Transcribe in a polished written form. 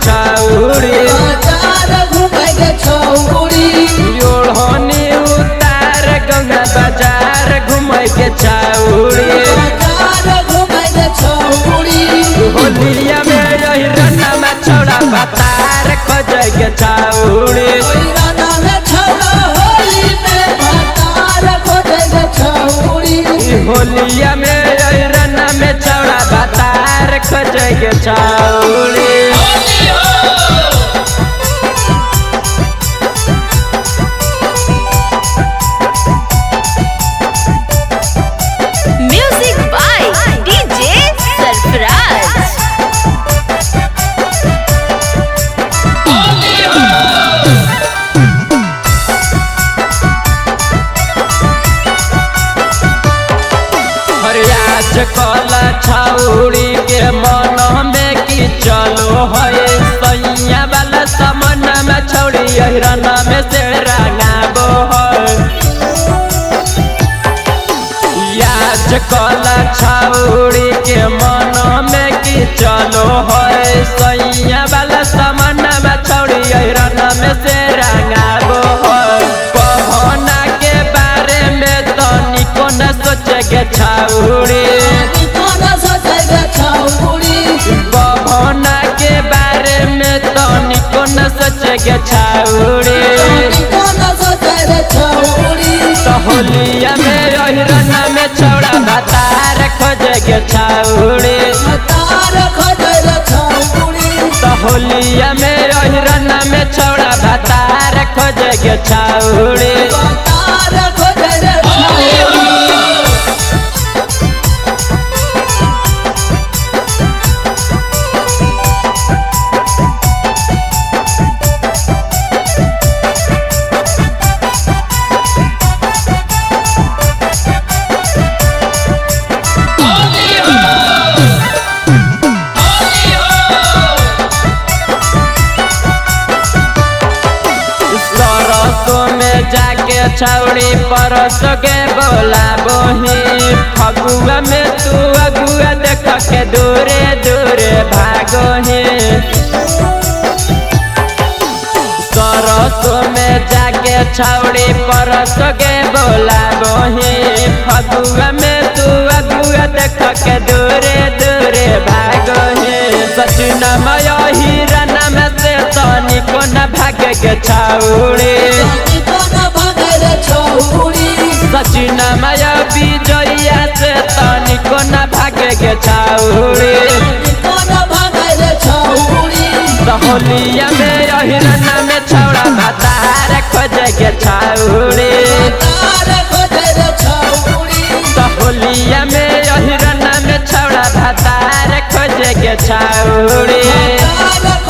छौड़ी बाजार घूमे के छौड़ी योड़नी उतार गंगा बाजार घूमे के छौड़ी बाजार घूमे के छौड़ी होलिया में यही रन्ना में छौड़ा बतार खोजे के छौड़ी राना में छौड़ा होली में बाजार खोजे के छौड़ी होलिया में यही रन्ना में छौड़ा बतार खोजे के छौड़ी Music by DJ Sarfraz. हरियाज कला छौड़ी के मन में की चलो है सैया वाला समन में छौड़ी हिरन में से रंगाबो है याज कला छौड़ी के मन में की चलो है सैया वाला समन में छौड़ी हिरन में से रंगाबो है पहना के बारे में तो निको न सोचे के छौड़ी कोना सोचे के छौड़ी बभना के बारे में तो निको न सोचे के छौड़ी कोना सोचे के छौड़ी तो होलिया में हिरन में छौड़ा बतार खोजे के छौड़ी बाजार खोजे के छौड़ी तो होलिया में हिरन में छौड़ा बतार खोजे के छौड़ी बाजार खोजे के छौड़ी सरसों में जाके छौड़ी परस के बोला बोही फगुआ में तू अगुआ देख के दूरे दूरे भागोही सरसों में जाके छौड़ी परस के बोला बोही फगुआ में तू अगुआ देख के दूरे दूरे भागोही सचिन मय हिरन में से तनी को न भागे के छौड़ी कोना भागे के छौड़ी सचिन मय विजया से तनी को न भागे के छौड़ी कोना भागे के छौड़ी होलिया में हिरन में छौड़ा बतार खोजे के छौड़ी बाजार खोजे के छौड़ी होलिया में हिरन में छौड़ा बतार खोजे के छौड़ी बाजार